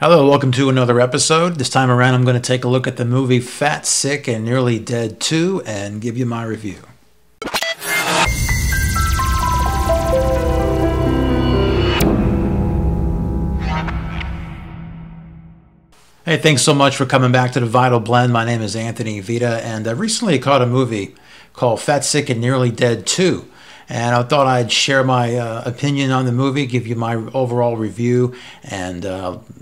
Hello, welcome to another episode. This time around, I'm going to take a look at the movie Fat, Sick, and Nearly Dead 2 and give you my review. Hey, thanks so much for coming back to the Vital Blend. My name is Anthony Vita, and I recently caught a movie called Fat, Sick, and Nearly Dead 2. And I thought I'd share my opinion on the movie, give you my overall review, and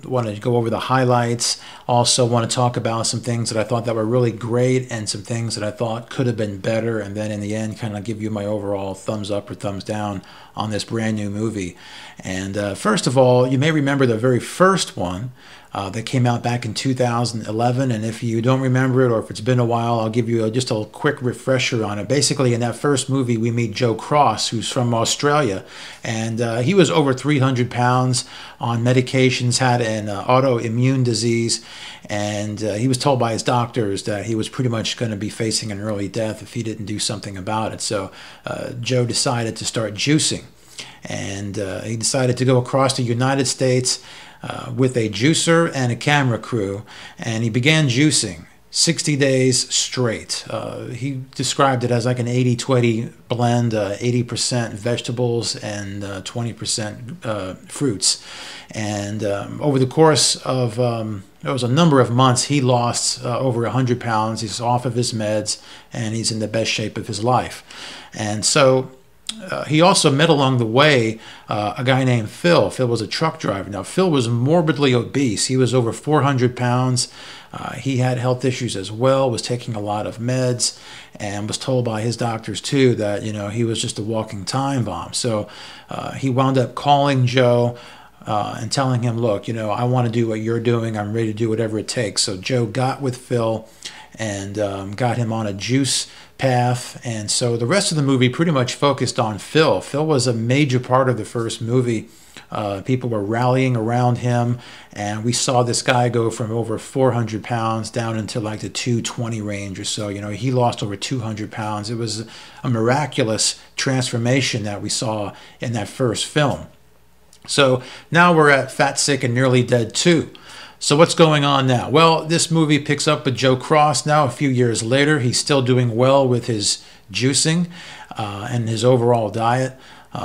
want to go over the highlights. Also want to talk about some things that I thought that were really great and some things that I thought could have been better. And then in the end, kind of give you my overall thumbs up or thumbs down on this brand new movie. And first of all, you may remember the very first one that came out back in 2011, and if you don't remember it or if it's been a while, I'll give you just a quick refresher on it. Basically, in that first movie, we meet Joe Cross, who's from Australia, and he was over 300 pounds on medications, had an autoimmune disease, and he was told by his doctors that he was pretty much going to be facing an early death if he didn't do something about it. So Joe decided to start juicing, and he decided to go across the United States with a juicer and a camera crew, and he began juicing 60 days straight. He described it as like an 80-20 blend, 80% vegetables and 20% fruits. And over the course of, there was a number of months, he lost over 100 pounds. He's off of his meds, and he's in the best shape of his life. And so he also met along the way a guy named Phil. Phil was a truck driver. Now, Phil was morbidly obese. He was over 400 pounds. He had health issues as well, was taking a lot of meds, and was told by his doctors, too, that, he was just a walking time bomb. So he wound up calling Joe and telling him, look, I want to do what you're doing. I'm ready to do whatever it takes. So Joe got with Phil and got him on a juice path. And so the rest of the movie pretty much focused on Phil. Phil was a major part of the first movie. People were rallying around him, and we saw this guy go from over 400 pounds down into like the 220 range or so. He lost over 200 pounds. It was a miraculous transformation that we saw in that first film. So now we're at Fat, Sick, and Nearly Dead 2. So what's going on now? Well, this movie picks up with Joe Cross now a few years later. He's still doing well with his juicing and his overall diet.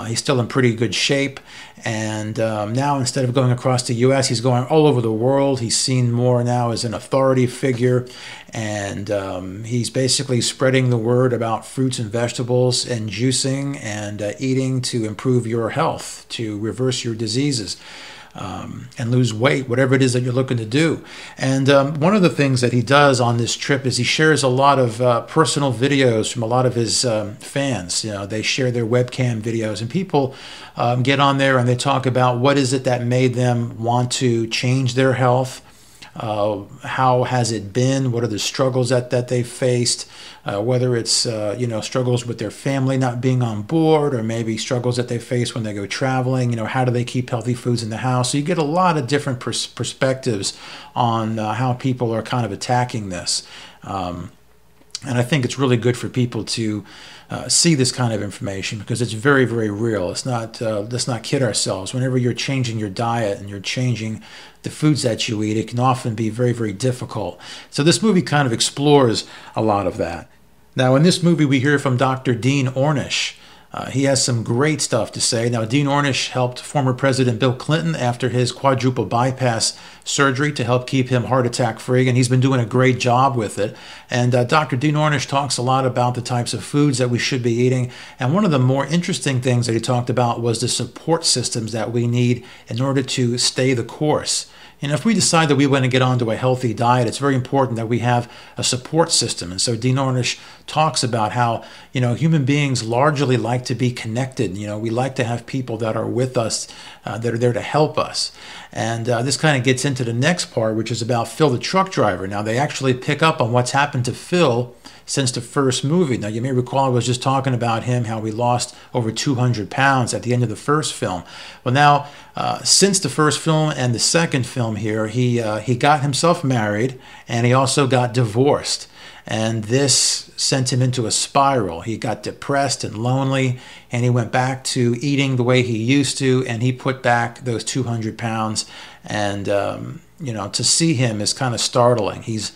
He's still in pretty good shape. And now instead of going across the U.S., he's going all over the world. He's seen more now as an authority figure. And he's basically spreading the word about fruits and vegetables and juicing and eating to improve your health, to reverse your diseases. And lose weight, whatever it is that you're looking to do. And one of the things that he does on this trip is he shares a lot of personal videos from a lot of his fans. They share their webcam videos, and people get on there and they talk about what is it that made them want to change their health. How has it been? What are the struggles that they faced? Whether it's struggles with their family not being on board, or maybe struggles that they face when they go traveling. How do they keep healthy foods in the house? So you get a lot of different perspectives on how people are kind of attacking this. And I think it's really good for people to see this kind of information because it's very, very real. It's not, let's not kid ourselves. Whenever you're changing your diet and you're changing the foods that you eat, it can often be very, very difficult. So this movie kind of explores a lot of that. Now, in this movie, we hear from Dr. Dean Ornish. He has some great stuff to say. Now, Dean Ornish helped former President Bill Clinton after his quadruple bypass surgery to help keep him heart attack free, and he's been doing a great job with it. And Dr. Dean Ornish talks a lot about the types of foods that we should be eating. And one of the more interesting things that he talked about was the support systems that we need in order to stay the course. If we decide that we want to get onto a healthy diet, it's very important that we have a support system. And so Dean Ornish talks about how, human beings largely like to be connected. We like to have people that are with us, that are there to help us. And this kind of gets into the next part, which is about Phil the truck driver. Now, they actually pick up on what's happened to Phil since the first movie. Now, you may recall I was just talking about him, how he lost over 200 pounds at the end of the first film. Well, now, since the first film and the second film here, he got himself married, and he also got divorced. And this sent him into a spiral. He got depressed and lonely, and he went back to eating the way he used to, and he put back those 200 pounds. And, to see him is kind of startling. He's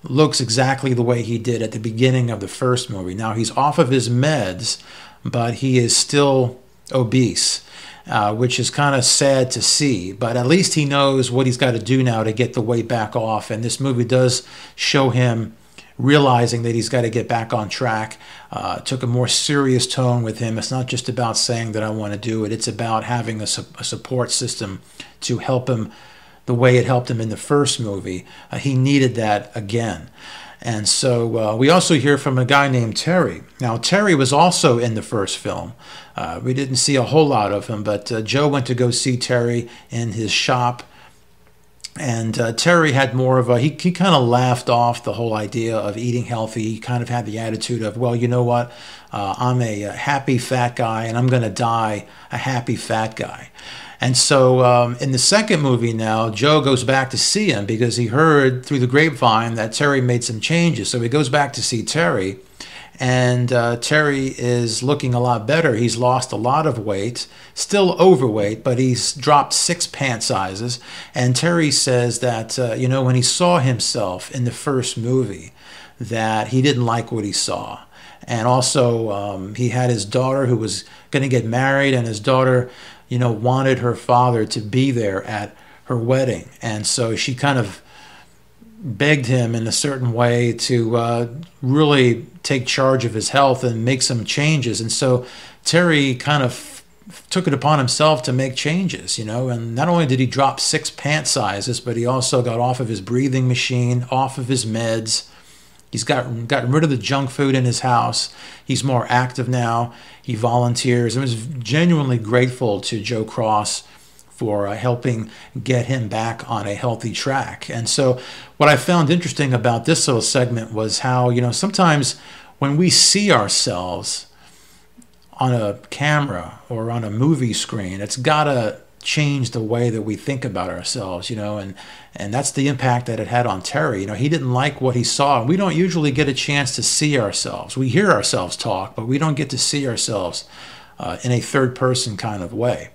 looks exactly the way he did at the beginning of the first movie. Now, he's off of his meds, but he is still obese, which is kind of sad to see. But at least he knows what he's got to do now to get the weight back off. And this movie does show him realizing that he's got to get back on track. Took a more serious tone with him. It's not just about saying that I want to do it. It's about having a support system to help him the way it helped him in the first movie. He needed that again. And so we also hear from a guy named Terry. Now, Terry was also in the first film. We didn't see a whole lot of him, but Joe went to go see Terry in his shop. And Terry had more of he kind of laughed off the whole idea of eating healthy. He kind of had the attitude of, well, you know what? I'm a happy fat guy, and I'm going to die a happy fat guy. And so in the second movie now, Joe goes back to see him because he heard through the grapevine that Terry made some changes. So he goes back to see Terry, and Terry is looking a lot better. He's lost a lot of weight, still overweight, but he's dropped 6 pant sizes. And Terry says that, when he saw himself in the first movie, that he didn't like what he saw. And also he had his daughter who was going to get married, and his daughter wanted her father to be there at her wedding. And so she kind of begged him in a certain way to really take charge of his health and make some changes. And so Terry kind of took it upon himself to make changes, and not only did he drop 6 pant sizes, but he also got off of his breathing machine, off of his meds. He's gotten rid of the junk food in his house. He's more active now. He volunteers. I was genuinely grateful to Joe Cross for helping get him back on a healthy track. And so what I found interesting about this little segment was how, sometimes when we see ourselves on a camera or on a movie screen, it's got to change the way that we think about ourselves, and that's the impact that it had on Terry. He didn't like what he saw. We don't usually get a chance to see ourselves. We hear ourselves talk, but we don't get to see ourselves in a third person kind of way.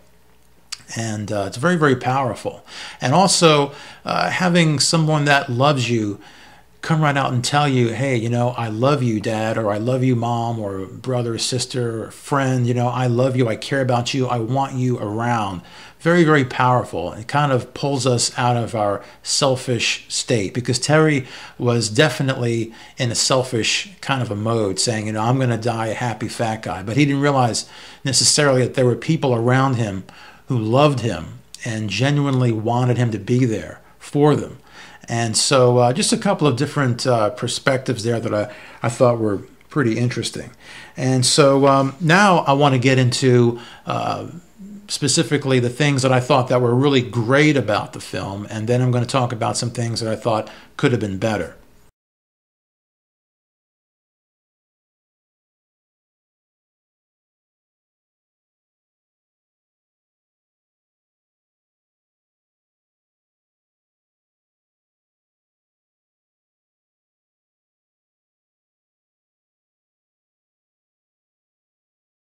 And it's very, very powerful. And also having someone that loves you come right out and tell you, hey, I love you, Dad, or I love you, Mom, or brother, sister, or friend, I love you, I care about you, I want you around. Very, very powerful. It kind of pulls us out of our selfish state, because Terry was definitely in a selfish kind of a mode, saying, I'm going to die a happy fat guy. But he didn't realize necessarily that there were people around him who loved him and genuinely wanted him to be there for them. And so just a couple of different perspectives there that I thought were pretty interesting. And so now I want to get into specifically the things that I thought that were really great about the film, and then I'm going to talk about some things that I thought could have been better.